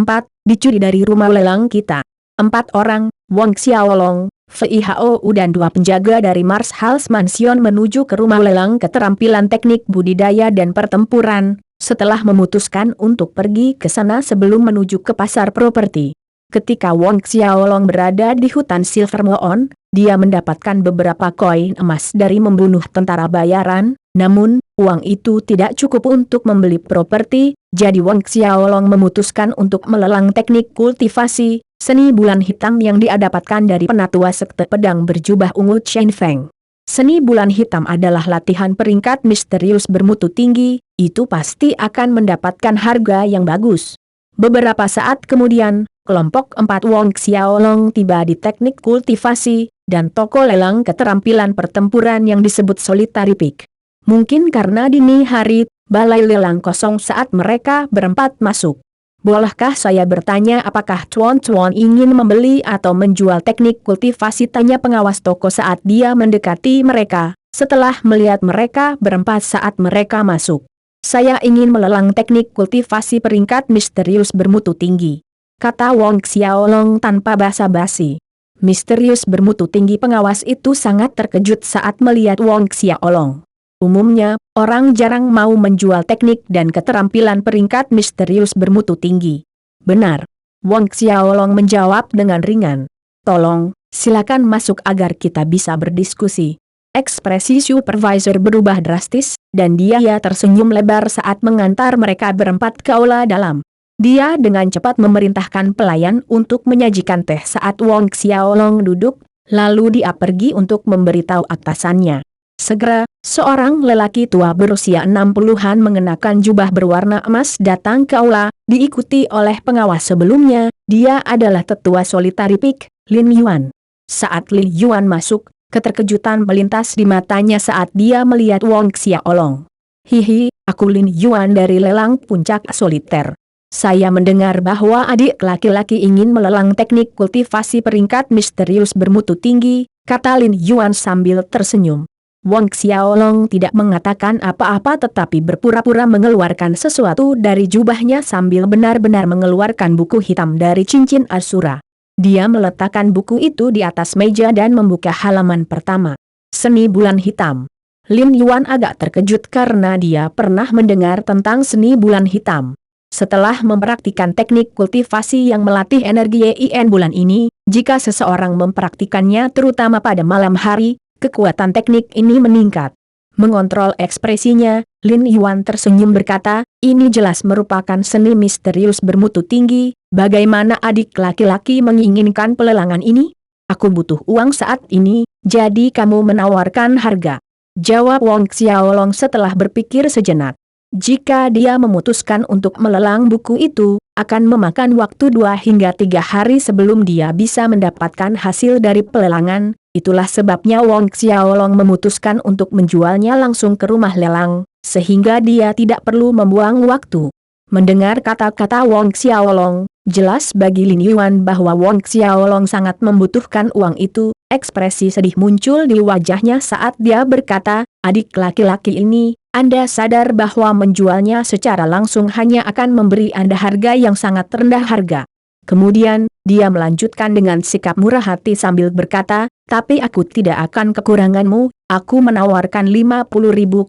dicuri dari rumah lelang kita. 4 orang, Wang Xiaolong, Fei Hao dan 2 penjaga dari Marshal's Mansion menuju ke rumah lelang keterampilan teknik budidaya dan pertempuran, setelah memutuskan untuk pergi ke sana sebelum menuju ke pasar properti. Ketika Wang Xiaolong berada di hutan Silver Moon, dia mendapatkan beberapa koin emas dari membunuh tentara bayaran, namun, uang itu tidak cukup untuk membeli properti, jadi Wang Xiaolong memutuskan untuk melelang teknik kultivasi, seni bulan hitam yang dia dapatkan dari penatua sekte pedang berjubah ungu Chen Feng. Seni bulan hitam adalah latihan peringkat misterius bermutu tinggi, itu pasti akan mendapatkan harga yang bagus. Beberapa saat kemudian, kelompok 4 Wang Xiaolong tiba di teknik kultivasi, dan toko lelang keterampilan pertempuran yang disebut Solitary Peak. Mungkin karena dini hari, balai lelang kosong saat mereka berempat masuk. Bolehkah saya bertanya apakah Tuan ingin membeli atau menjual teknik kultivasi, tanya pengawas toko saat dia mendekati mereka, setelah melihat mereka berempat saat mereka masuk. Saya ingin melelang teknik kultivasi peringkat misterius bermutu tinggi, kata Wang Xiaolong tanpa basa-basi. Misterius bermutu tinggi, pengawas itu sangat terkejut saat melihat Wang Xiaolong. Umumnya, orang jarang mau menjual teknik dan keterampilan peringkat misterius bermutu tinggi. Benar. Wang Xiaolong menjawab dengan ringan. Tolong, silakan masuk agar kita bisa berdiskusi. Ekspresi supervisor berubah drastis, dan dia tersenyum lebar saat mengantar mereka berempat ke aula dalam. Dia dengan cepat memerintahkan pelayan untuk menyajikan teh saat Wang Xiaolong duduk, lalu dia pergi untuk memberitahu atasannya. Segera, seorang lelaki tua berusia 60-an mengenakan jubah berwarna emas datang ke aula, diikuti oleh pengawas sebelumnya, dia adalah tetua Solitary Peak, Lin Yuan. Saat Lin Yuan masuk, keterkejutan melintas di matanya saat dia melihat Wang Xiaolong. Hihi, aku Lin Yuan dari lelang puncak soliter. Saya mendengar bahwa adik laki-laki ingin melelang teknik kultivasi peringkat misterius bermutu tinggi, kata Lin Yuan sambil tersenyum. Wang Xiaolong tidak mengatakan apa-apa tetapi berpura-pura mengeluarkan sesuatu dari jubahnya sambil benar-benar mengeluarkan buku hitam dari cincin Asura. Dia meletakkan buku itu di atas meja dan membuka halaman pertama. Seni bulan hitam. Lin Yuan agak terkejut karena dia pernah mendengar tentang seni bulan hitam. Setelah mempraktikkan teknik kultivasi yang melatih energi Yin bulan ini, jika seseorang mempraktikannya terutama pada malam hari, kekuatan teknik ini meningkat. Mengontrol ekspresinya, Lin Yuan tersenyum berkata, ini jelas merupakan seni misterius bermutu tinggi, bagaimana adik laki-laki menginginkan pelelangan ini? Aku butuh uang saat ini, jadi kamu menawarkan harga. Jawab Wang Xiaolong setelah berpikir sejenak. Jika dia memutuskan untuk melelang buku itu, akan memakan waktu 2 hingga 3 hari sebelum dia bisa mendapatkan hasil dari pelelangan. Itulah sebabnya Wang Xiaolong memutuskan untuk menjualnya langsung ke rumah lelang, sehingga dia tidak perlu membuang waktu. Mendengar kata-kata Wang Xiaolong, jelas bagi Lin Yuan bahwa Wang Xiaolong sangat membutuhkan uang itu. Ekspresi sedih muncul di wajahnya saat dia berkata, adik laki-laki ini, Anda sadar bahwa menjualnya secara langsung hanya akan memberi Anda harga yang sangat rendah harga. Kemudian, dia melanjutkan dengan sikap murah hati sambil berkata, tapi aku tidak akan kekuranganmu, aku menawarkan 50.000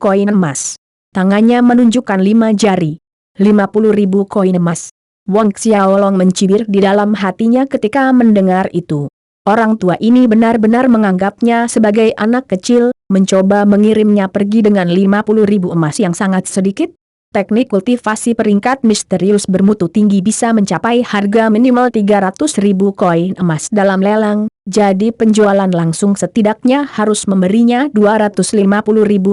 koin emas. Tangannya menunjukkan 5 jari. 50.000 koin emas. Wang Xiaolong mencibir di dalam hatinya ketika mendengar itu. Orang tua ini benar-benar menganggapnya sebagai anak kecil, mencoba mengirimnya pergi dengan 50.000 emas yang sangat sedikit. Teknik kultivasi peringkat misterius bermutu tinggi bisa mencapai harga minimal 300.000 koin emas dalam lelang, jadi penjualan langsung setidaknya harus memberinya 250.000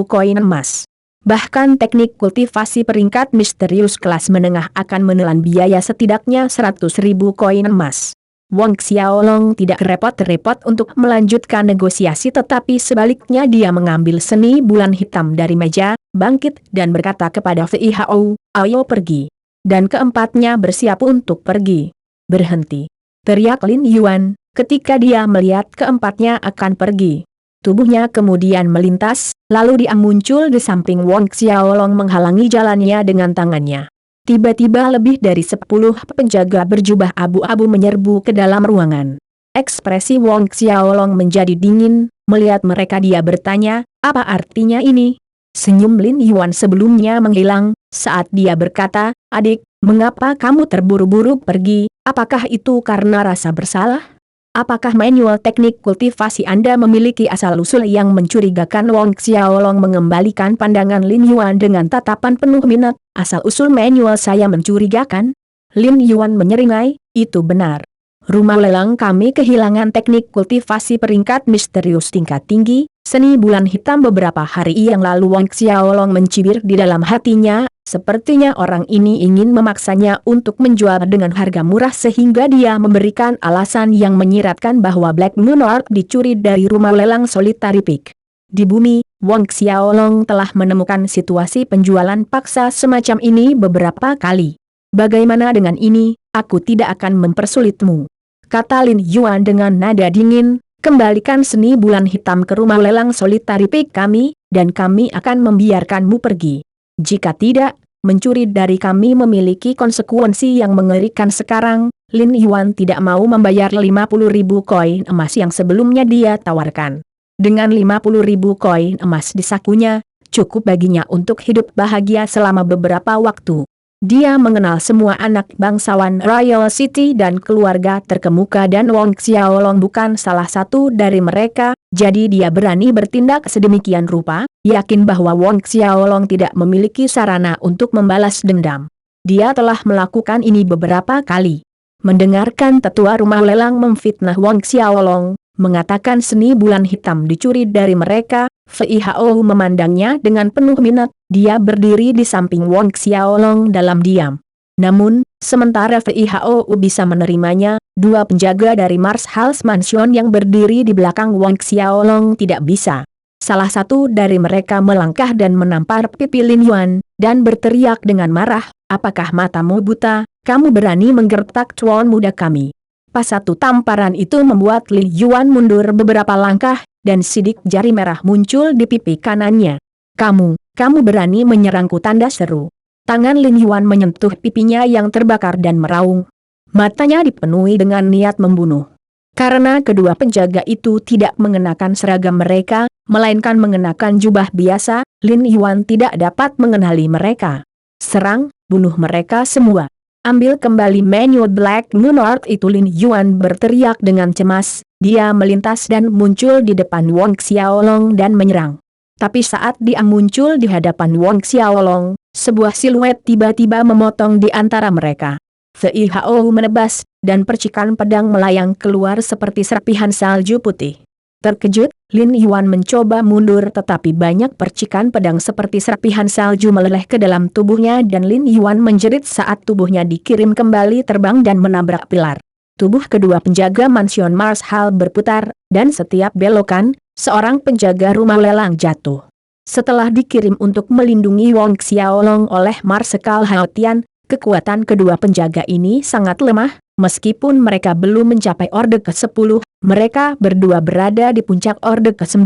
koin emas. Bahkan teknik kultivasi peringkat misterius kelas menengah akan menelan biaya setidaknya 100.000 koin emas. Wang Xiaolong tidak repot-repot untuk melanjutkan negosiasi tetapi sebaliknya dia mengambil seni bulan hitam dari meja, bangkit dan berkata kepada Fei Hao, ayo pergi. Dan keempatnya bersiap untuk pergi. Berhenti. Teriak Lin Yuan, ketika dia melihat keempatnya akan pergi. Tubuhnya kemudian melintas, lalu dia muncul di samping Wang Xiaolong menghalangi jalannya dengan tangannya. Tiba-tiba lebih dari 10 penjaga berjubah abu-abu menyerbu ke dalam ruangan. Ekspresi Wang Xiaolong menjadi dingin, melihat mereka dia bertanya, apa artinya ini? Senyum Lin Yuan sebelumnya menghilang, saat dia berkata, adik, Mengapa kamu terburu-buru pergi? Apakah itu karena rasa bersalah? Apakah manual teknik kultivasi Anda memiliki asal-usul yang mencurigakan? Wong Xiaolong mengembalikan pandangan Lin Yuan dengan tatapan penuh minat. Asal-usul manual saya mencurigakan? Lin Yuan menyeringai, itu benar. Rumah lelang kami kehilangan teknik kultivasi peringkat misterius tingkat tinggi, seni bulan hitam. Beberapa hari yang lalu Wang Xiaolong mencibir di dalam hatinya, sepertinya orang ini ingin memaksanya untuk menjual dengan harga murah sehingga dia memberikan alasan yang menyiratkan bahwa Black Moon Art dicuri dari rumah lelang Solitary Peak. Di bumi, Wang Xiaolong telah menemukan situasi penjualan paksa semacam ini beberapa kali. Bagaimana dengan ini? Aku tidak akan mempersulitmu, kata Lin Yuan dengan nada dingin. Kembalikan seni bulan hitam ke rumah lelang Solitary Peak kami, dan kami akan membiarkanmu pergi. Jika tidak, mencuri dari kami memiliki konsekuensi yang mengerikan. Sekarang, Lin Yuan tidak mau membayar 50.000 koin emas yang sebelumnya dia tawarkan. Dengan 50.000 koin emas di sakunya, cukup baginya untuk hidup bahagia selama beberapa waktu. Dia mengenal semua anak bangsawan Royal City dan keluarga terkemuka dan Wang Xiaolong bukan salah satu dari mereka, jadi dia berani bertindak sedemikian rupa, yakin bahwa Wang Xiaolong tidak memiliki sarana untuk membalas dendam. Dia telah melakukan ini beberapa kali. Mendengarkan tetua rumah lelang memfitnah Wang Xiaolong, mengatakan seni bulan hitam dicuri dari mereka, Fei Hao memandangnya dengan penuh minat. Dia berdiri di samping Wang Xiaolong dalam diam. Namun, sementara Fei Hao bisa menerimanya, dua penjaga dari Mars House Mansion yang berdiri di belakang Wang Xiaolong tidak bisa. Salah satu dari mereka melangkah dan menampar pipi Lin Yuan, dan berteriak dengan marah, apakah matamu buta? Kamu berani menggertak tuan muda kami. Pas satu tamparan itu membuat Lin Yuan mundur beberapa langkah, dan sidik jari merah muncul di pipi kanannya. Kamu berani menyerangku, tanda seru. Tangan Lin Yuan menyentuh pipinya yang terbakar dan meraung. Matanya dipenuhi dengan niat membunuh. Karena kedua penjaga itu tidak mengenakan seragam mereka, melainkan mengenakan jubah biasa, Lin Yuan tidak dapat mengenali mereka. Serang, bunuh mereka semua. Ambil kembali manual Black Moon Art itu, Lin Yuan berteriak dengan cemas. Dia melintas dan muncul di depan Wang Xiaolong dan menyerang. Tapi saat dia muncul di hadapan Wang Xiaolong, sebuah siluet tiba-tiba memotong di antara mereka. Fei Hao menebas, dan percikan pedang melayang keluar seperti serpihan salju putih. Terkejut, Lin Yuan mencoba mundur tetapi banyak percikan pedang seperti serpihan salju meleleh ke dalam tubuhnya dan Lin Yuan menjerit saat tubuhnya dikirim kembali terbang dan menabrak pilar. Tubuh kedua penjaga mansion Mars Hall berputar, dan setiap belokan, seorang penjaga rumah lelang jatuh. Setelah dikirim untuk melindungi Wang Xiaolong oleh Marsekal Hao Tian, kekuatan kedua penjaga ini sangat lemah, meskipun mereka belum mencapai orde ke-10, mereka berdua berada di puncak orde ke-9,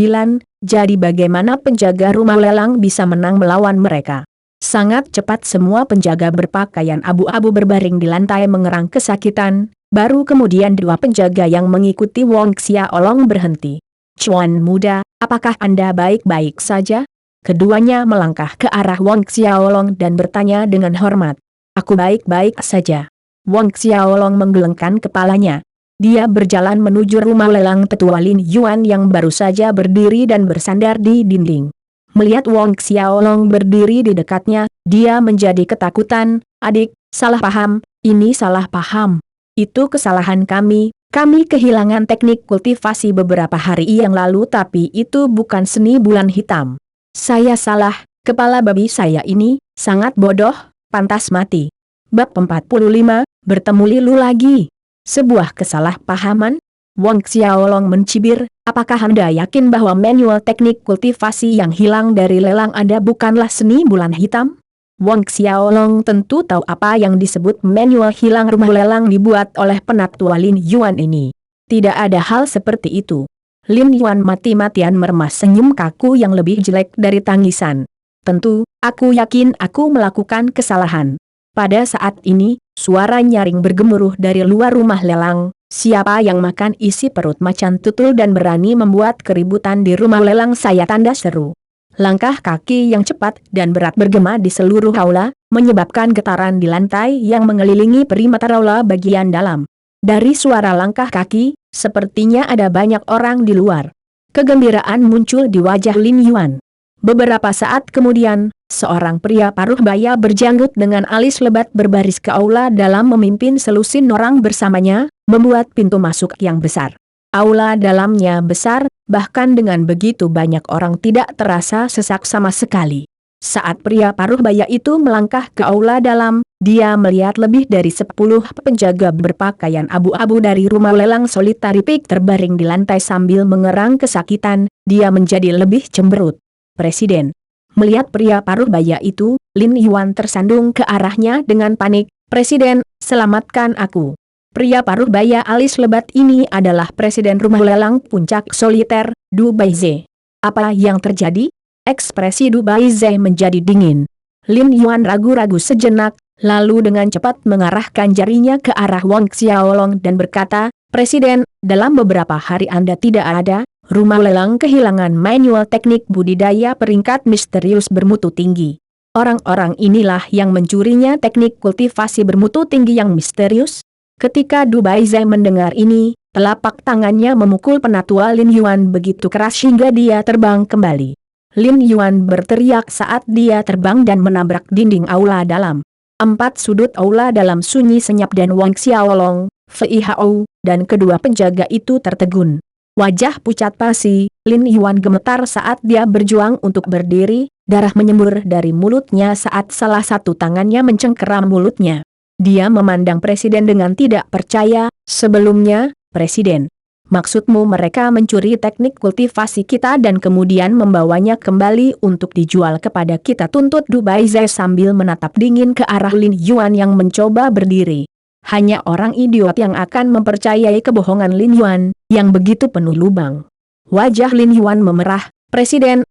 jadi bagaimana penjaga rumah lelang bisa menang melawan mereka? Sangat cepat semua penjaga berpakaian abu-abu berbaring di lantai mengerang kesakitan, baru kemudian dua penjaga yang mengikuti Wang Xiaolong berhenti. Cuan muda, apakah Anda baik-baik saja? Keduanya melangkah ke arah Wang Xiaolong dan bertanya dengan hormat. Aku baik-baik saja. Wang Xiaolong menggelengkan kepalanya. Dia berjalan menuju rumah lelang tetua Lin Yuan yang baru saja berdiri dan bersandar di dinding. Melihat Wang Xiaolong berdiri di dekatnya, dia menjadi ketakutan. Adik, salah paham, ini salah paham. Itu kesalahan kami. Kami kehilangan teknik kultivasi beberapa hari yang lalu tapi itu bukan seni bulan hitam. Saya salah, kepala babi saya ini, sangat bodoh, pantas mati. Bab 45, bertemu Lilu lagi. Sebuah kesalahpahaman? Wang Xiaolong mencibir, apakah Anda yakin bahwa manual teknik kultivasi yang hilang dari lelang Anda bukanlah seni bulan hitam? Wang Xiaolong tentu tahu apa yang disebut manual hilang rumah lelang dibuat oleh penatua Lin Yuan ini. Tidak ada hal seperti itu. Lin Yuan mati-matian meremas senyum kaku yang lebih jelek dari tangisan. Tentu, aku yakin aku melakukan kesalahan. Pada saat ini, suara nyaring bergemuruh dari luar rumah lelang. Siapa yang makan isi perut macan tutul dan berani membuat keributan di rumah lelang saya, tanda seru. Langkah kaki yang cepat dan berat bergema di seluruh aula, menyebabkan getaran di lantai yang mengelilingi perimeter aula bagian dalam. Dari suara langkah kaki, sepertinya ada banyak orang di luar. Kegembiraan muncul di wajah Lin Yuan. Beberapa saat kemudian, seorang pria paruh baya berjanggut dengan alis lebat berbaris ke aula dalam memimpin selusin orang bersamanya, membuat pintu masuk yang besar. Aula dalamnya besar, bahkan dengan begitu banyak orang tidak terasa sesak sama sekali. Saat pria paruh baya itu melangkah ke aula dalam, dia melihat lebih dari 10 penjaga berpakaian abu-abu dari rumah lelang Solitary Peak terbaring di lantai sambil mengerang kesakitan. Dia menjadi lebih cemberut. Presiden. Melihat pria paruh baya itu, Lin Yuan tersandung ke arahnya dengan panik. Presiden, selamatkan aku. Pria paruh baya alis lebat ini adalah Presiden Rumah Lelang Puncak Soliter, Du Baize. Apa yang terjadi? Ekspresi Du Baize menjadi dingin. Lin Yuan ragu-ragu sejenak, lalu dengan cepat mengarahkan jarinya ke arah Wang Xiaolong dan berkata, Presiden, dalam beberapa hari Anda tidak ada, Rumah Lelang kehilangan manual teknik budidaya peringkat misterius bermutu tinggi. Orang-orang inilah yang mencurinya teknik kultivasi bermutu tinggi yang misterius. Ketika Du Baize mendengar ini, telapak tangannya memukul penatua Lin Yuan begitu keras hingga dia terbang kembali. Lin Yuan berteriak saat dia terbang dan menabrak dinding aula dalam. 4 sudut aula dalam sunyi senyap dan Wang Xiaolong, Fei Hao, dan kedua penjaga itu tertegun. Wajah pucat pasi, Lin Yuan gemetar saat dia berjuang untuk berdiri, darah menyembur dari mulutnya saat salah satu tangannya mencengkeram mulutnya. Dia memandang Presiden dengan tidak percaya. Sebelumnya, Presiden, maksudmu mereka mencuri teknik kultivasi kita dan kemudian membawanya kembali untuk dijual kepada kita, tuntut Du Baize sambil menatap dingin ke arah Lin Yuan yang mencoba berdiri. Hanya orang idiot yang akan mempercayai kebohongan Lin Yuan, yang begitu penuh lubang. Wajah Lin Yuan memerah. Presiden,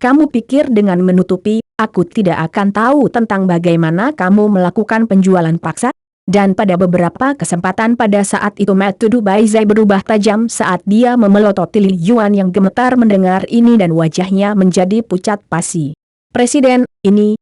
kamu pikir dengan menutupi, aku tidak akan tahu tentang bagaimana kamu melakukan penjualan paksa? Dan pada beberapa kesempatan pada saat itu mata Du Baize berubah tajam saat dia memelototi Lin Yuan yang gemetar mendengar ini dan wajahnya menjadi pucat pasi. Presiden, ini,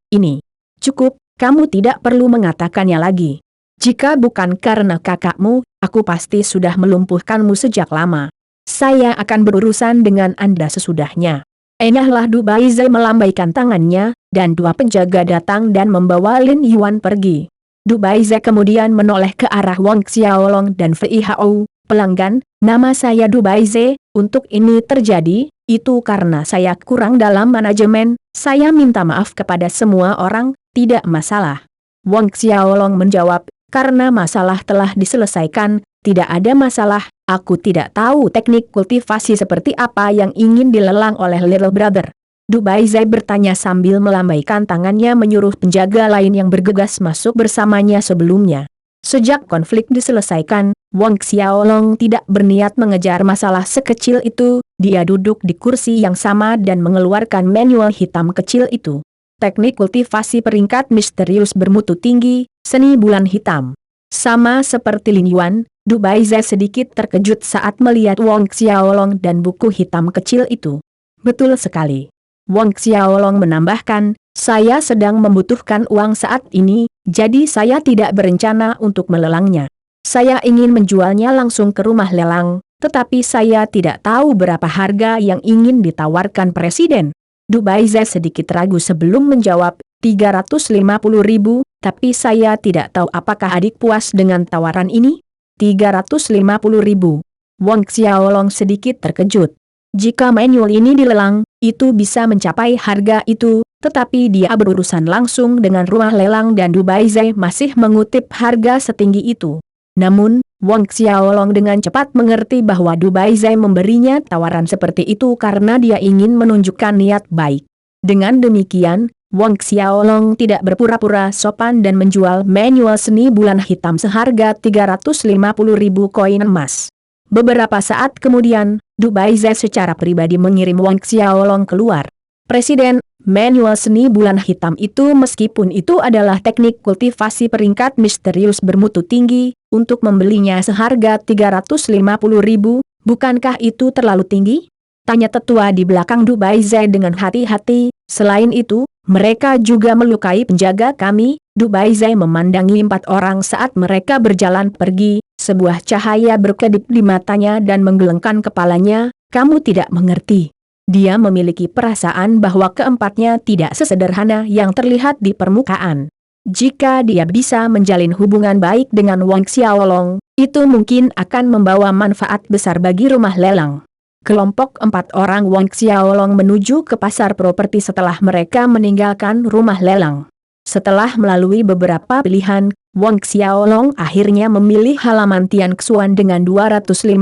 cukup, kamu tidak perlu mengatakannya lagi. Jika bukan karena kakakmu, aku pasti sudah melumpuhkanmu sejak lama. Saya akan berurusan dengan Anda sesudahnya. Enyahlah. Du Baize melambaikan tangannya, dan 2 penjaga datang dan membawa Lin Yuan pergi. Du Baize kemudian menoleh ke arah Wang Xiaolong dan Fei Hao. Pelanggan, nama saya Du Baize, untuk ini terjadi, itu karena saya kurang dalam manajemen, saya minta maaf kepada semua orang, tidak masalah. Wang Xiaolong menjawab, karena masalah telah diselesaikan, tidak ada masalah, aku tidak tahu teknik kultivasi seperti apa yang ingin dilelang oleh Little Brother. Du Baize bertanya sambil melambaikan tangannya menyuruh penjaga lain yang bergegas masuk bersamanya sebelumnya. Sejak konflik diselesaikan, Wang Xiaolong tidak berniat mengejar masalah sekecil itu, dia duduk di kursi yang sama dan mengeluarkan manual hitam kecil itu. Teknik kultivasi peringkat misterius bermutu tinggi, seni bulan hitam. Sama seperti Lin Yuan, Du Baize sedikit terkejut saat melihat Wang Xiaolong dan buku hitam kecil itu. Betul sekali. Wang Xiaolong menambahkan, saya sedang membutuhkan uang saat ini, jadi saya tidak berencana untuk melelangnya. Saya ingin menjualnya langsung ke rumah lelang, tetapi saya tidak tahu berapa harga yang ingin ditawarkan Presiden. Du Baize sedikit ragu sebelum menjawab, 350.000, tapi saya tidak tahu apakah adik puas dengan tawaran ini? 350.000. Wang Xiaolong sedikit terkejut. Jika manual ini dilelang, itu bisa mencapai harga itu, tetapi dia berurusan langsung dengan rumah lelang dan Du Baize masih mengutip harga setinggi itu. Namun, Wang Xiaolong dengan cepat mengerti bahwa Du Baize memberinya tawaran seperti itu karena dia ingin menunjukkan niat baik. Dengan demikian, Wang Xiaolong tidak berpura-pura sopan dan menjual manual seni bulan hitam seharga 350.000 koin emas. Beberapa saat kemudian, Du Baize secara pribadi mengirim Wang Xiaolong keluar. Presiden, manual seni bulan hitam itu meskipun itu adalah teknik kultivasi peringkat misterius bermutu tinggi, untuk membelinya seharga 350.000, bukankah itu terlalu tinggi? Tanya tetua di belakang Du Baize dengan hati-hati. Selain itu, Mereka juga melukai penjaga kami. Du Baizai memandangi 4 orang saat mereka berjalan pergi, sebuah cahaya berkedip di matanya dan menggelengkan kepalanya. Kamu tidak mengerti. Dia memiliki perasaan bahwa keempatnya tidak sesederhana yang terlihat di permukaan. Jika dia bisa menjalin hubungan baik dengan Wang Xiaolong, itu mungkin akan membawa manfaat besar bagi rumah lelang. Kelompok 4 orang Wang Xiaolong menuju ke pasar properti setelah mereka meninggalkan rumah lelang. Setelah melalui beberapa pilihan, Wang Xiaolong akhirnya memilih halaman Tian Xuan dengan 250.000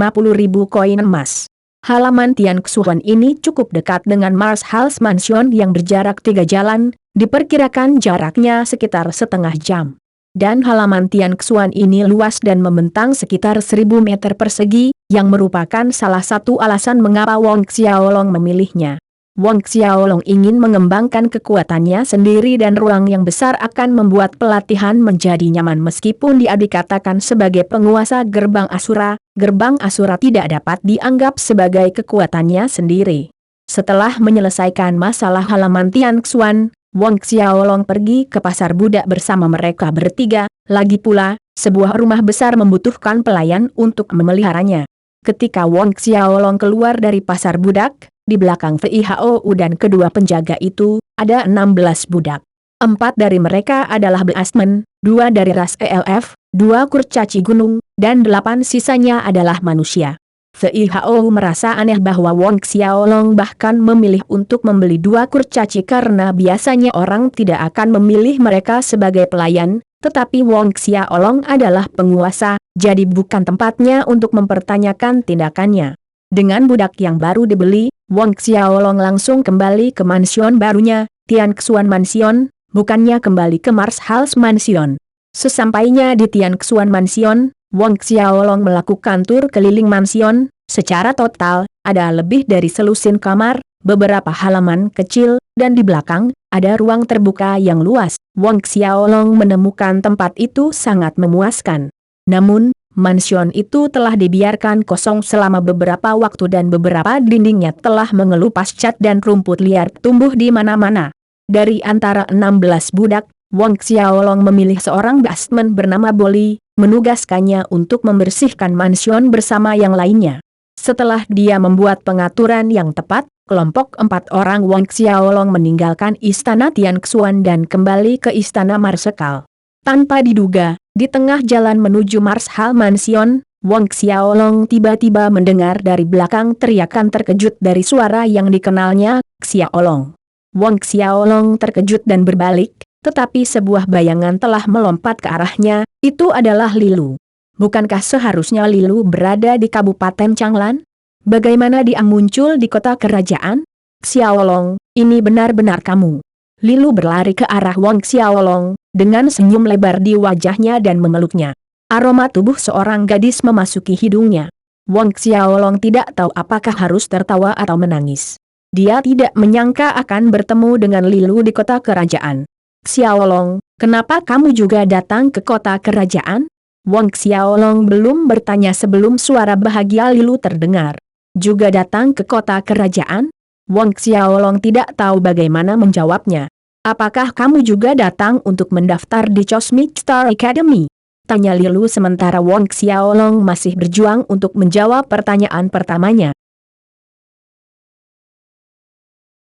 koin emas. Halaman Tian Xuan ini cukup dekat dengan Mars House Mansion yang berjarak 3 jalan, diperkirakan jaraknya sekitar setengah jam. Dan halaman Tian Xuan ini luas dan membentang sekitar 1000 meter persegi, yang merupakan salah satu alasan mengapa Wang Xiaolong memilihnya. Wang Xiaolong ingin mengembangkan kekuatannya sendiri dan ruang yang besar akan membuat pelatihan menjadi nyaman meskipun dia dikatakan sebagai penguasa gerbang Asura tidak dapat dianggap sebagai kekuatannya sendiri. Setelah menyelesaikan masalah halaman Tian Xuan, Wang Xiaolong pergi ke pasar budak bersama mereka bertiga, lagi pula, sebuah rumah besar membutuhkan pelayan untuk memeliharanya. Ketika Wang Xiaolong keluar dari pasar budak, di belakang VIHOU dan kedua penjaga itu, ada 16 budak. 4 dari mereka adalah Beastmen, 2 dari ras ELF, 2 kurcaci gunung, dan 8 sisanya adalah manusia. VIHOU merasa aneh bahwa Wang Xiaolong bahkan memilih untuk membeli 2 kurcaci karena biasanya orang tidak akan memilih mereka sebagai pelayan, tetapi Wang Xiaolong adalah penguasa, jadi bukan tempatnya untuk mempertanyakan tindakannya. Dengan budak yang baru dibeli, Wang Xiaolong langsung kembali ke mansion barunya, Tian Xuan Mansion, bukannya kembali ke Mars House Mansion. Sesampainya di Tian Xuan Mansion, Wang Xiaolong melakukan tur keliling mansion. Secara total, ada lebih dari selusin kamar, beberapa halaman kecil, dan di belakang, ada ruang terbuka yang luas. Wang Xiaolong menemukan tempat itu sangat memuaskan. Namun, mansion itu telah dibiarkan kosong selama beberapa waktu dan beberapa dindingnya telah mengelupas cat dan rumput liar tumbuh di mana-mana. Dari antara 16 budak, Wang Xiaolong memilih seorang Beastman bernama Boli, menugaskannya untuk membersihkan mansion bersama yang lainnya. Setelah dia membuat pengaturan yang tepat, kelompok 4 orang Wang Xiaolong meninggalkan istana Tian Xuan dan kembali ke istana Marsekal. Tanpa diduga, di tengah jalan menuju Mars Hall Mansion, Wang Xiaolong tiba-tiba mendengar dari belakang teriakan terkejut dari suara yang dikenalnya, Xiaolong. Wang Xiaolong terkejut dan berbalik, tetapi sebuah bayangan telah melompat ke arahnya, itu adalah Lilu. Bukankah seharusnya Lilu berada di Kabupaten Changlan? Bagaimana dia muncul di kota kerajaan? Xiaolong, ini benar-benar kamu. Lilu berlari ke arah Wang Xiaolong, dengan senyum lebar di wajahnya dan memeluknya. Aroma tubuh seorang gadis memasuki hidungnya. Wang Xiaolong tidak tahu apakah harus tertawa atau menangis. Dia tidak menyangka akan bertemu dengan Lilu di kota kerajaan. Xiaolong, kenapa kamu juga datang ke kota kerajaan? Wang Xiaolong belum bertanya sebelum suara bahagia Lilu terdengar. Juga datang ke kota kerajaan? Wang Xiaolong tidak tahu bagaimana menjawabnya. Apakah kamu juga datang untuk mendaftar di Cosmic Star Academy? Tanya Lilu sementara Wang Xiaolong masih berjuang untuk menjawab pertanyaan pertamanya.